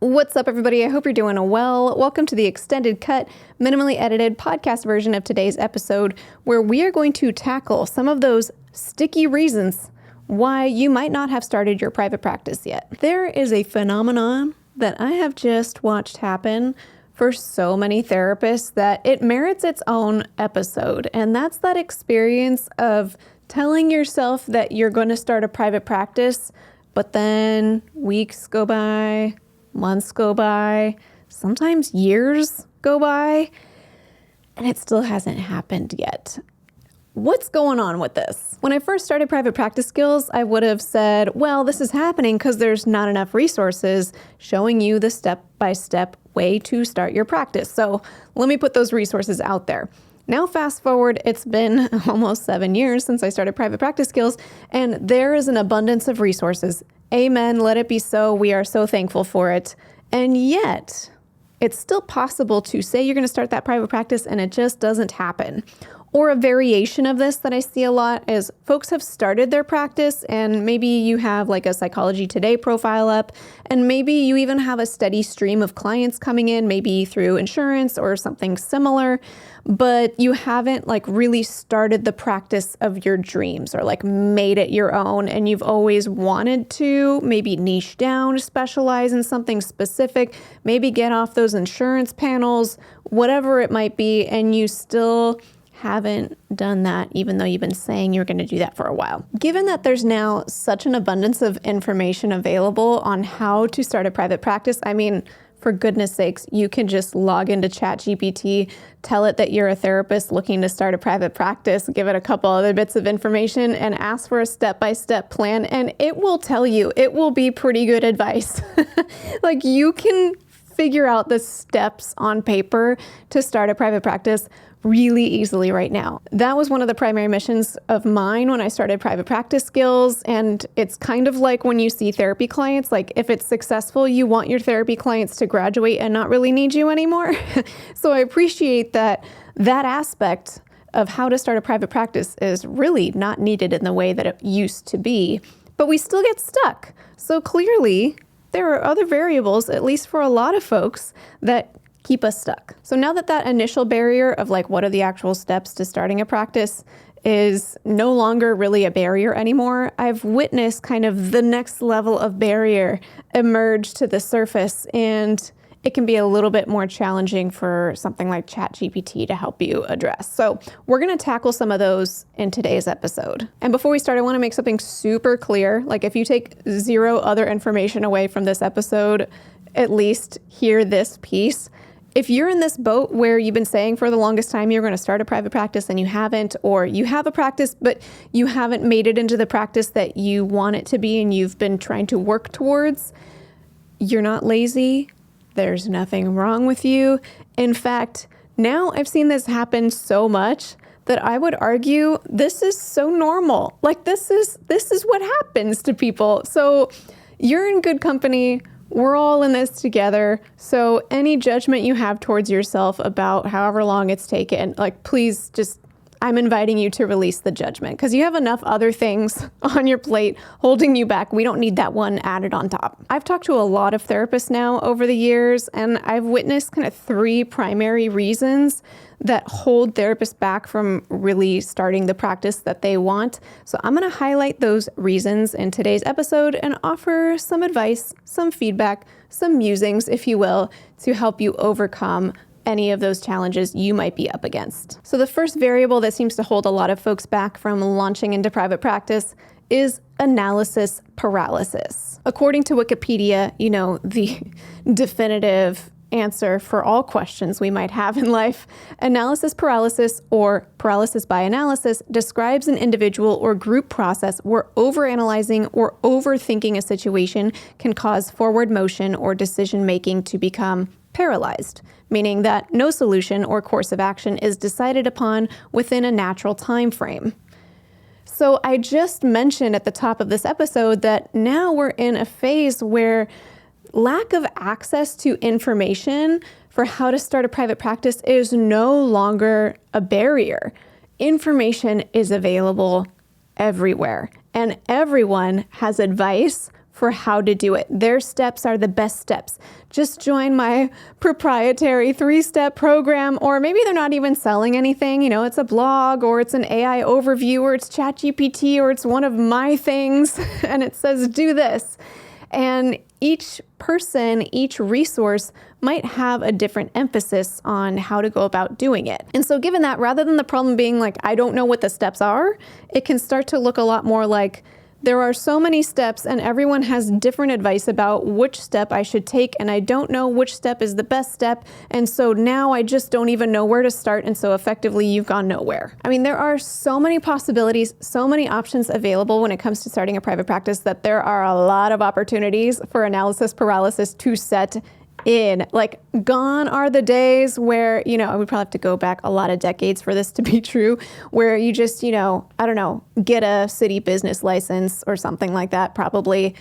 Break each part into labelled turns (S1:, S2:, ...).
S1: What's up, everybody? I hope you're doing well. Welcome to the extended cut, minimally edited podcast version of today's episode, where we are going to tackle some of those sticky reasons why you might not have started your private practice yet. There is a phenomenon that I have just watched happen for so many therapists that it merits its own episode, and that's that experience of telling yourself that you're going to start a private practice, but then weeks go by, months go by, sometimes years go by, and it still hasn't happened yet. What's going on with this? When I first started Private Practice Skills, I would have said, well, this is happening because there's not enough resources showing you the step-by-step way to start your practice. So let me put those resources out there. Now, fast forward, it's been almost 7 years since I started Private Practice Skills, and there is an abundance of resources. Amen. Let it be so. We are so thankful for it. And yet, it's still possible to say you're going to start that private practice and it just doesn't happen. Or a variation of this that I see a lot is folks have started their practice and maybe you have like a Psychology Today profile up, and maybe you even have a steady stream of clients coming in, maybe through insurance or something similar, but you haven't like really started the practice of your dreams or like made it your own, and you've always wanted to maybe niche down, specialize in something specific, maybe get off those insurance panels, whatever it might be, and you still haven't done that, even though you've been saying you're going to do that for a while. Given that there's now such an abundance of information available on how to start a private practice, I mean, for goodness sakes, you can just log into ChatGPT, tell it that you're a therapist looking to start a private practice, give it a couple other bits of information, and ask for a step-by-step plan, and it will tell you. It will be pretty good advice. Like, you can figure out the steps on paper to start a private practice really easily right now. That was one of the primary missions of mine when I started Private Practice Skills, and it's kind of like when you see therapy clients, like if it's successful, you want your therapy clients to graduate and not really need you anymore. So I appreciate that aspect of how to start a private practice is really not needed in the way that it used to be, but we still get stuck. So clearly, there are other variables, at least for a lot of folks, that keep us stuck. So now that initial barrier of like, what are the actual steps to starting a practice is no longer really a barrier anymore, I've witnessed kind of the next level of barrier emerge to the surface, and it can be a little bit more challenging for something like ChatGPT to help you address. So we're going to tackle some of those in today's episode. And before we start, I want to make something super clear. Like, if you take zero other information away from this episode, at least hear this piece. If you're in this boat where you've been saying for the longest time you're going to start a private practice and you haven't, or you have a practice but you haven't made it into the practice that you want it to be and you've been trying to work towards, you're not lazy. There's nothing wrong with you. In fact, now I've seen this happen so much that I would argue this is so normal. Like, this is what happens to people. So you're in good company. We're all in this together. So any judgment you have towards yourself about however long it's taken, like, please just, I'm inviting you to release the judgment, because you have enough other things on your plate holding you back. We don't need that one added on top. I've talked to a lot of therapists now over the years, and I've witnessed kind of 3 primary reasons that hold therapists back from really starting the practice that they want. So I'm going to highlight those reasons in today's episode and offer some advice, some feedback, some musings, if you will, to help you overcome any of those challenges you might be up against. So the first variable that seems to hold a lot of folks back from launching into private practice is analysis paralysis. According to Wikipedia, the definitive answer for all questions we might have in life, analysis paralysis, or paralysis by analysis, describes an individual or group process where overanalyzing or overthinking a situation can cause forward motion or decision-making to become paralyzed, meaning that no solution or course of action is decided upon within a natural time frame. So I just mentioned at the top of this episode that now we're in a phase where lack of access to information for how to start a private practice is no longer a barrier. Information is available everywhere, and everyone has advice for how to do it. Their steps are the best steps. Just join my proprietary 3-step program, or maybe they're not even selling anything. It's a blog, or it's an AI overview, or it's ChatGPT, or it's one of my things, and it says do this. And each person, each resource might have a different emphasis on how to go about doing it. And so given that, rather than the problem being like, I don't know what the steps are, it can start to look a lot more like, there are so many steps and everyone has different advice about which step I should take, and I don't know which step is the best step, and so now I just don't even know where to start, and so effectively you've gone nowhere. I mean, there are so many possibilities, so many options available when it comes to starting a private practice that there are a lot of opportunities for analysis paralysis to set in. Like, gone are the days where, I would probably have to go back a lot of decades for this to be true, where you just, I don't know, get a city business license or something like that, probably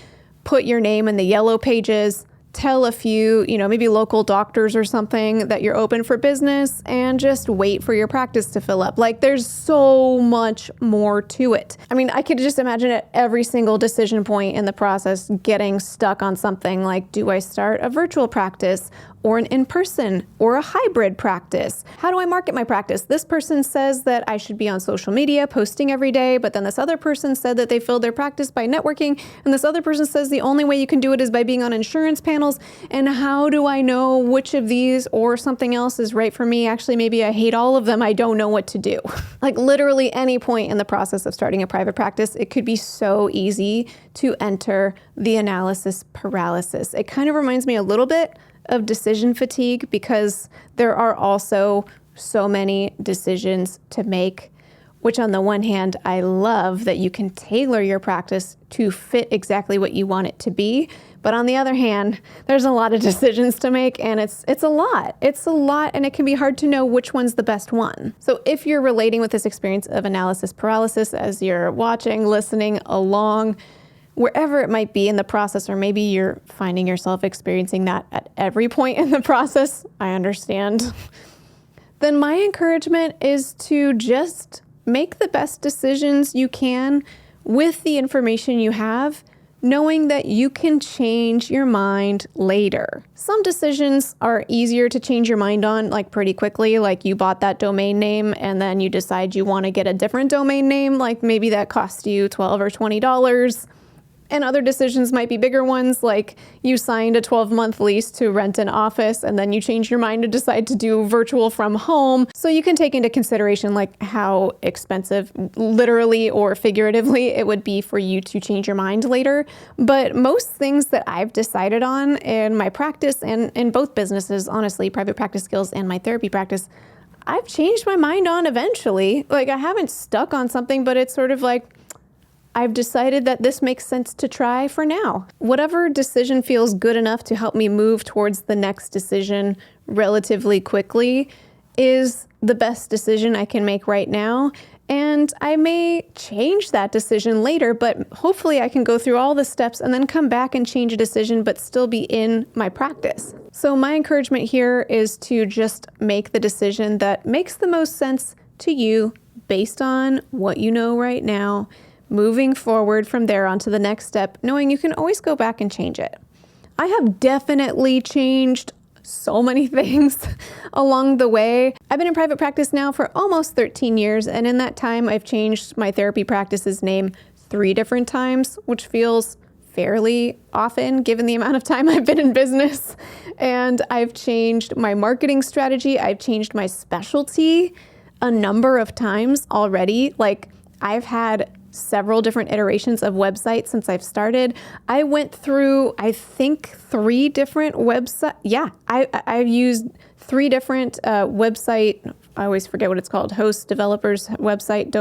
S1: put your name in the yellow pages, tell a few, maybe local doctors or something that you're open for business, and just wait for your practice to fill up. Like, there's so much more to it. I mean, I could just imagine at every single decision point in the process getting stuck on something like, do I start a virtual practice or an in-person or a hybrid practice? How do I market my practice? This person says that I should be on social media posting every day, but then this other person said that they filled their practice by networking, and this other person says the only way you can do it is by being on insurance panels. And how do I know which of these or something else is right for me? Actually, maybe I hate all of them. I don't know what to do. Like, literally any point in the process of starting a private practice, it could be so easy to enter the analysis paralysis. It kind of reminds me a little bit of decision fatigue, because there are also so many decisions to make, which on the one hand, I love that you can tailor your practice to fit exactly what you want it to be. But on the other hand, there's a lot of decisions to make, and it's a lot. It's a lot, and it can be hard to know which one's the best one. So if you're relating with this experience of analysis paralysis as you're watching, listening along, wherever it might be in the process, or maybe you're finding yourself experiencing that at every point in the process, I understand, then my encouragement is to just make the best decisions you can with the information you have, knowing that you can change your mind later. Some decisions are easier to change your mind on, like pretty quickly, like you bought that domain name and then you decide you want to get a different domain name, like maybe that cost you $12 or $20. And other decisions might be bigger ones, like you signed a 12-month lease to rent an office and then you change your mind to decide to do virtual from home. So you can take into consideration like how expensive, literally or figuratively, it would be for you to change your mind later. But most things that I've decided on in my practice and in both businesses, honestly, private practice skills and my therapy practice, I've changed my mind on eventually. Like, I haven't stuck on something, but it's sort of like, I've decided that this makes sense to try for now. Whatever decision feels good enough to help me move towards the next decision relatively quickly is the best decision I can make right now. And I may change that decision later, but hopefully I can go through all the steps and then come back and change a decision, but still be in my practice. So my encouragement here is to just make the decision that makes the most sense to you based on what you know right now, moving forward from there onto the next step, knowing you can always go back and change it. I have definitely changed so many things along the way. I've been in private practice now for almost 13 years, and in that time, I've changed my therapy practice's name 3 different times, which feels fairly often given the amount of time I've been in business. And I've changed my marketing strategy. I've changed my specialty a number of times already. Like, I've had several different iterations of websites since I've started. I went through, I think, 3 different websites. Yeah, I've used 3 different website, I always forget what it's called, host, developers, website,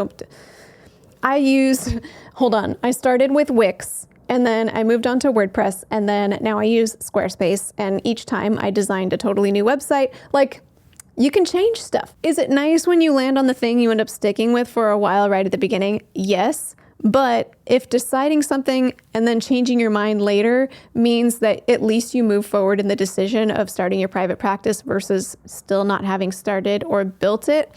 S1: I started with Wix, and then I moved on to WordPress, and then now I use Squarespace, and each time I designed a totally new website. Like, you can change stuff. Is it nice when you land on the thing you end up sticking with for a while right at the beginning? Yes. But if deciding something and then changing your mind later means that at least you move forward in the decision of starting your private practice versus still not having started or built it,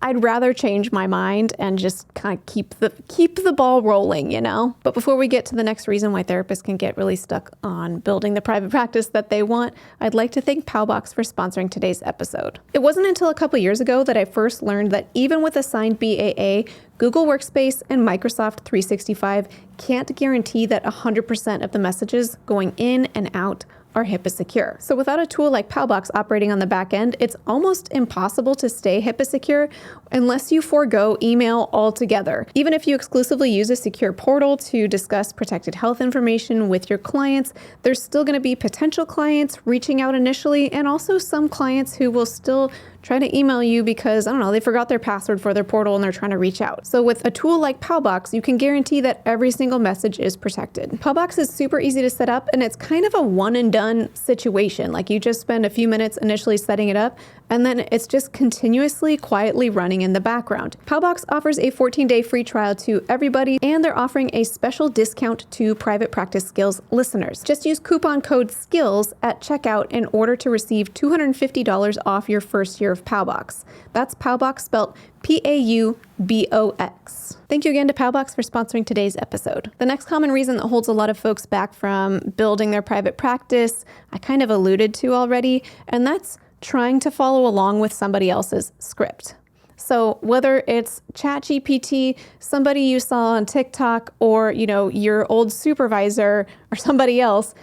S1: I'd rather change my mind and just kind of keep the ball rolling, you know? But before we get to the next reason why therapists can get really stuck on building the private practice that they want, I'd like to thank Powbox for sponsoring today's episode. It wasn't until a couple years ago that I first learned that even with a signed BAA, Google Workspace and Microsoft 365 can't guarantee that 100% of the messages going in and out are HIPAA secure. So without a tool like Powbox operating on the back end, it's almost impossible to stay HIPAA secure unless you forego email altogether. Even if you exclusively use a secure portal to discuss protected health information with your clients, there's still going to be potential clients reaching out initially, and also some clients who will still try to email you because, I don't know, they forgot their password for their portal and they're trying to reach out. So with a tool like Powbox, you can guarantee that every single message is protected. Powbox is super easy to set up, and it's kind of a one and done situation. Like, you just spend a few minutes initially setting it up, and then it's just continuously quietly running in the background. Powbox offers a 14-day free trial to everybody, and they're offering a special discount to Private Practice Skills listeners. Just use coupon code SKILLS at checkout in order to receive $250 off your first year of Powbox. That's Powbox spelled Paubox. Thank you again to Powbox for sponsoring today's episode. The next common reason that holds a lot of folks back from building their private practice, I kind of alluded to already, and that's trying to follow along with somebody else's script. So whether it's ChatGPT, somebody you saw on TikTok, or, you know, your old supervisor or somebody else,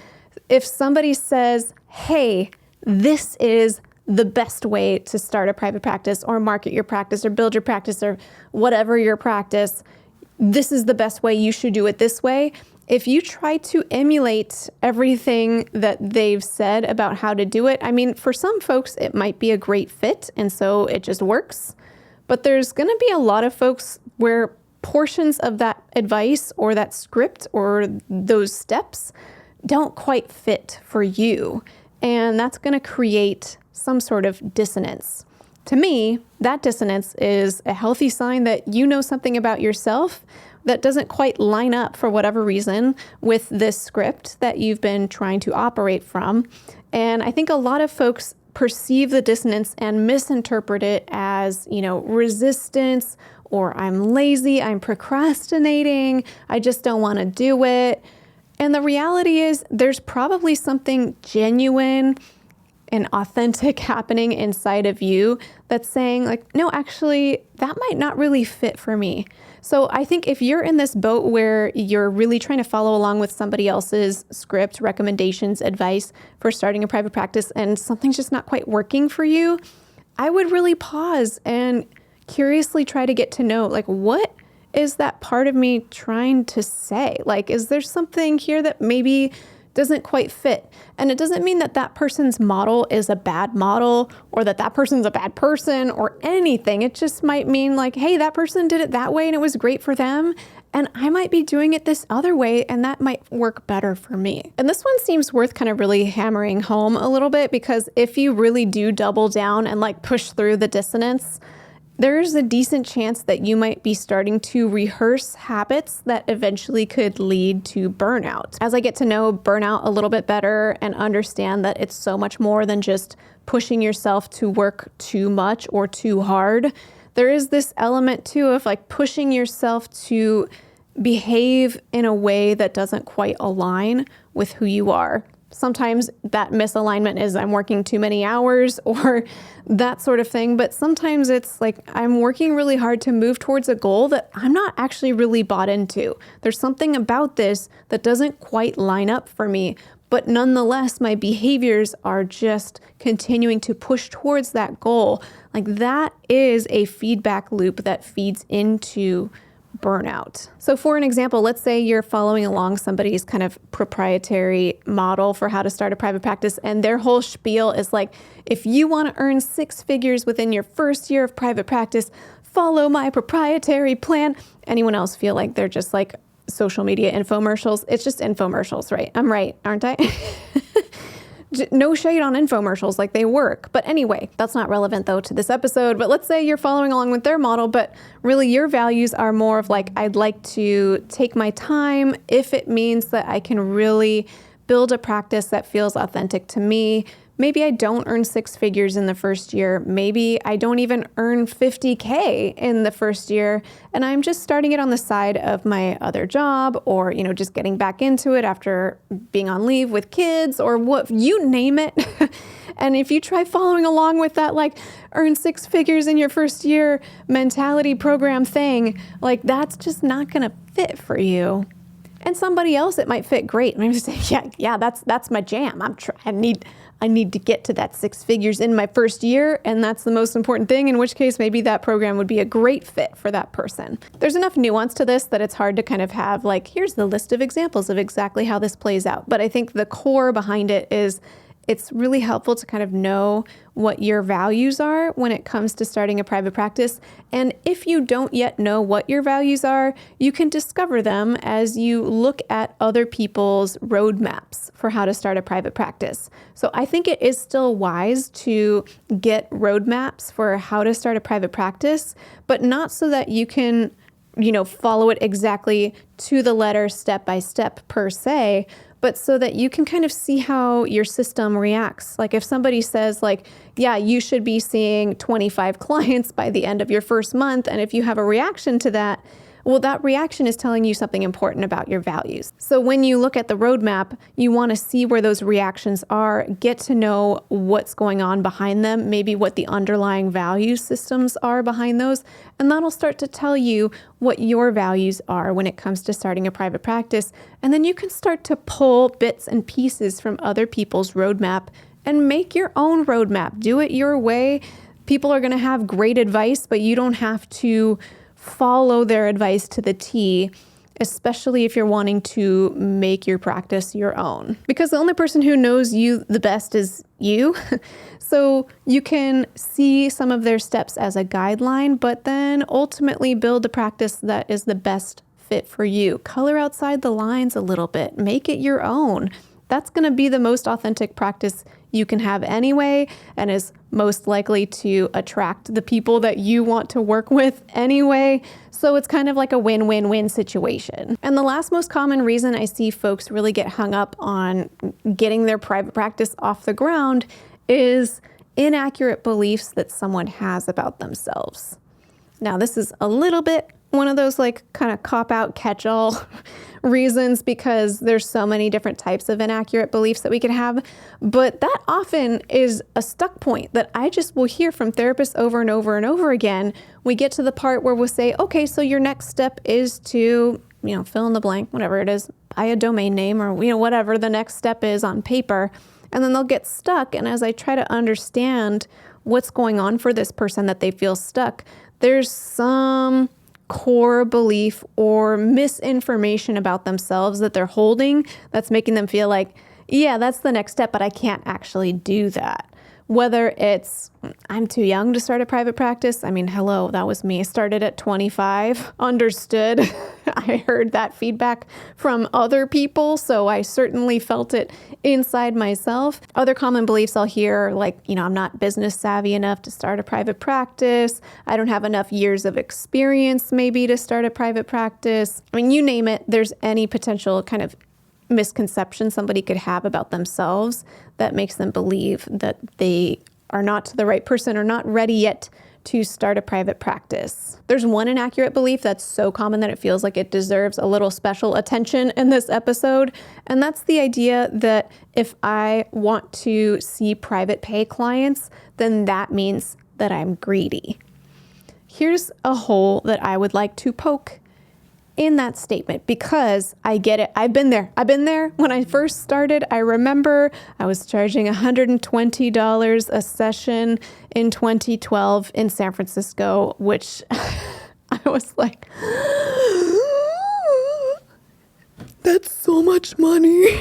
S1: if somebody says, hey, this is the best way to start a private practice or market your practice or build your practice or whatever your practice, this is the best way, you should do it this way. If you try to emulate everything that they've said about how to do it, I mean, for some folks, it might be a great fit, and so it just works. But there's going to be a lot of folks where portions of that advice or that script or those steps don't quite fit for you. And that's going to create some sort of dissonance. To me, that dissonance is a healthy sign that you know something about yourself that doesn't quite line up for whatever reason with this script that you've been trying to operate from. And I think a lot of folks perceive the dissonance and misinterpret it as, you know, resistance, or I'm lazy, I'm procrastinating, I just don't want to do it. And the reality is there's probably something genuine and authentic happening inside of you that's saying, like, no, actually, that might not really fit for me. So I think if you're in this boat where you're really trying to follow along with somebody else's script, recommendations, advice for starting a private practice, and something's just not quite working for you, I would really pause and curiously try to get to know, like, what is that part of me trying to say? Like, is there something here that maybe doesn't quite fit? And it doesn't mean that that person's model is a bad model or that that person's a bad person or anything. It just might mean like, hey, that person did it that way and it was great for them, and I might be doing it this other way and that might work better for me. And this one seems worth kind of really hammering home a little bit, because if you really do double down and like push through the dissonance, there's a decent chance that you might be starting to rehearse habits that eventually could lead to burnout. As I get to know burnout a little bit better and understand that it's so much more than just pushing yourself to work too much or too hard, there is this element too of like pushing yourself to behave in a way that doesn't quite align with who you are. Sometimes that misalignment is I'm working too many hours or that sort of thing. But sometimes it's like I'm working really hard to move towards a goal that I'm not actually really bought into. There's something about this that doesn't quite line up for me. But nonetheless, my behaviors are just continuing to push towards that goal. Like that is a feedback loop that feeds into burnout. So for an example, let's say you're following along somebody's kind of proprietary model for how to start a private practice, and their whole spiel is like, if you want to earn 6 figures within your first year of private practice, follow my proprietary plan. Anyone else feel like they're just like social media infomercials? It's just infomercials, right? I'm right, aren't I? No shade on infomercials, like they work. But anyway, that's not relevant though to this episode. But let's say you're following along with their model, but really your values are more of like, I'd like to take my time if it means that I can really build a practice that feels authentic to me, maybe I don't earn 6 figures in the first year. Maybe I don't even earn 50K in the first year, and I'm just starting it on the side of my other job, or, just getting back into it after being on leave with kids, or what, you name it. And if you try following along with that, like, earn 6 figures in your first year mentality program thing, like, that's just not going to fit for you. And somebody else, it might fit great. And I'm just saying, yeah, that's my jam. I need to get to that 6 figures in my first year, and that's the most important thing, in which case maybe that program would be a great fit for that person. There's enough nuance to this that it's hard to kind of have like, here's the list of examples of exactly how this plays out. But I think the core behind it is it's really helpful to kind of know what your values are when it comes to starting a private practice. And if you don't yet know what your values are, you can discover them as you look at other people's roadmaps for how to start a private practice. So I think it is still wise to get roadmaps for how to start a private practice, but not so that you can, follow it exactly to the letter, step by step per se, but so that you can kind of see how your system reacts. Like if somebody says like, yeah, you should be seeing 25 clients by the end of your first month. And if you have a reaction to that, well, that reaction is telling you something important about your values. So when you look at the roadmap, you want to see where those reactions are, get to know what's going on behind them, maybe what the underlying value systems are behind those. And that'll start to tell you what your values are when it comes to starting a private practice. And then you can start to pull bits and pieces from other people's roadmap and make your own roadmap. Do it your way. People are going to have great advice, but you don't have to follow their advice to the T, especially if you're wanting to make your practice your own. Because the only person who knows you the best is you. So you can see some of their steps as a guideline, but then ultimately build a practice that is the best fit for you. Color outside the lines a little bit. Make it your own. That's going to be the most authentic practice you can have anyway, and is most likely to attract the people that you want to work with anyway. So it's kind of like a win-win-win situation. And the last most common reason I see folks really get hung up on getting their private practice off the ground is inaccurate beliefs that someone has about themselves. Now, this is a little bit one of those like kind of cop-out catch-all reasons, because there's so many different types of inaccurate beliefs that we could have. But that often is a stuck point that I just will hear from therapists over and over and over again. We get to the part where we'll say, okay, so your next step is to, fill in the blank, whatever it is, buy a domain name, or, whatever the next step is on paper. And then they'll get stuck. And as I try to understand what's going on for this person that they feel stuck, there's some core belief or misinformation about themselves that they're holding that's making them feel like, yeah, that's the next step, but I can't actually do that. Whether it's, I'm too young to start a private practice. I mean, hello, that was me. Started at 25, understood. I heard that feedback from other people, so I certainly felt it inside myself. Other common beliefs I'll hear, like, I'm not business savvy enough to start a private practice. I don't have enough years of experience maybe to start a private practice. I mean, you name it, there's any potential kind of misconception somebody could have about themselves that makes them believe that they are not the right person or not ready yet to start a private practice. There's one inaccurate belief that's so common that it feels like it deserves a little special attention in this episode, and that's the idea that if I want to see private pay clients, then that means that I'm greedy. Here's a hole that I would like to poke in that statement, because I get it. I've been there. When I first started, I remember I was charging $120 a session in 2012 in San Francisco, which I was like, that's so much money.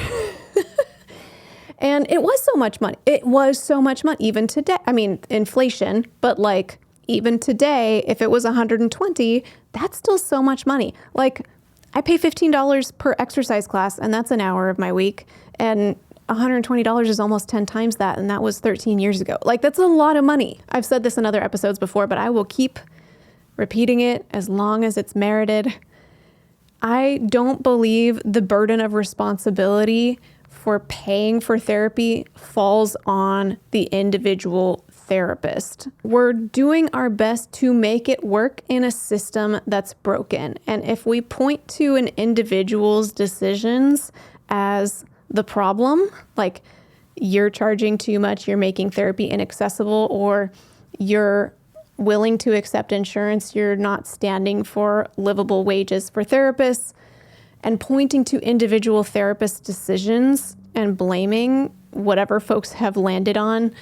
S1: And it was so much money. It was so much money. Even today, I mean, inflation, but like, even today, if it was 120, that's still so much money. Like, I pay $15 per exercise class, and that's an hour of my week. And $120 is almost 10 times that, and that was 13 years ago. Like, that's a lot of money. I've said this in other episodes before, but I will keep repeating it as long as it's merited. I don't believe the burden of responsibility for paying for therapy falls on the individual therapist. We're doing our best to make it work in a system that's broken. And if we point to an individual's decisions as the problem, like you're charging too much, you're making therapy inaccessible, or you're willing to accept insurance, you're not standing for livable wages for therapists, and pointing to individual therapist decisions and blaming whatever folks have landed on,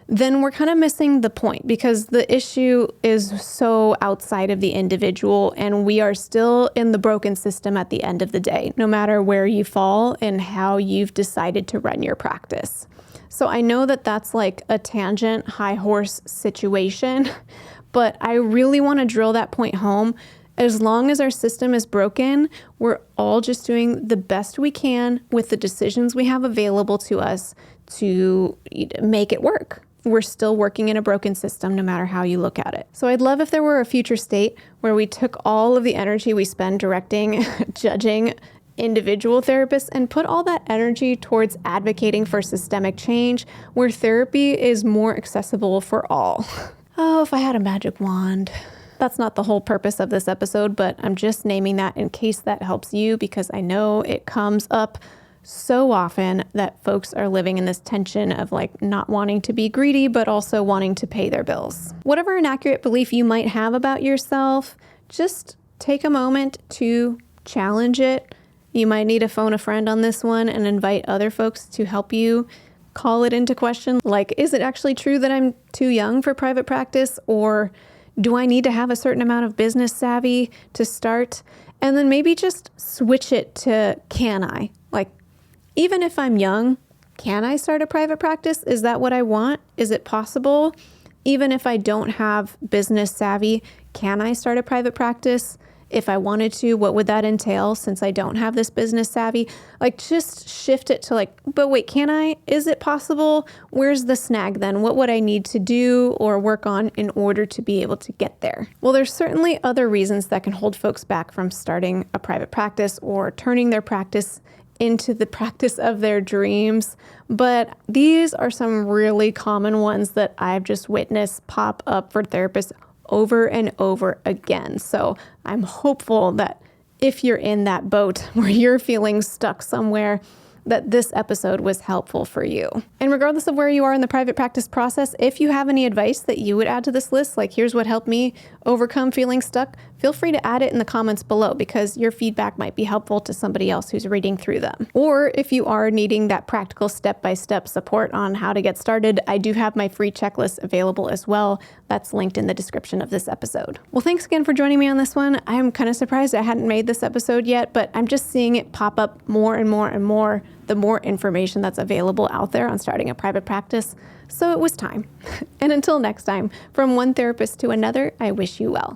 S1: then we're kind of missing the point, because the issue is so outside of the individual, and we are still in the broken system at the end of the day, no matter where you fall and how you've decided to run your practice. So I know that that's like a tangent, high horse situation, but I really want to drill that point home. As long as our system is broken, we're all just doing the best we can with the decisions we have available to us to make it work. We're still working in a broken system no matter how you look at it. So I'd love if there were a future state where we took all of the energy we spend directing, judging individual therapists and put all that energy towards advocating for systemic change, where therapy is more accessible for all. Oh, if I had a magic wand. That's not the whole purpose of this episode, but I'm just naming that in case that helps you, because I know it comes up so often that folks are living in this tension of like not wanting to be greedy, but also wanting to pay their bills. Whatever inaccurate belief you might have about yourself, just take a moment to challenge it. You might need to phone a friend on this one and invite other folks to help you call it into question. Like, is it actually true that I'm too young for private practice? Or do I need to have a certain amount of business savvy to start? And then maybe just switch it to, can I? Like, even if I'm young, can I start a private practice? Is that what I want? Is it possible? Even if I don't have business savvy, can I start a private practice? If I wanted to, what would that entail since I don't have this business savvy? Like, just shift it to like, but wait, can I? Is it possible? Where's the snag then? What would I need to do or work on in order to be able to get there? Well, there's certainly other reasons that can hold folks back from starting a private practice or turning their practice into the practice of their dreams. But these are some really common ones that I've just witnessed pop up for therapists over and over again. So I'm hopeful that if you're in that boat where you're feeling stuck somewhere, that this episode was helpful for you. And regardless of where you are in the private practice process, if you have any advice that you would add to this list, like here's what helped me overcome feeling stuck, feel free to add it in the comments below, because your feedback might be helpful to somebody else who's reading through them. Or if you are needing that practical step-by-step support on how to get started, I do have my free checklist available as well. That's linked in the description of this episode. Well, thanks again for joining me on this one. I'm kind of surprised I hadn't made this episode yet, but I'm just seeing it pop up more and more and more the more information that's available out there on starting a private practice. So it was time. And until next time, from one therapist to another, I wish you well.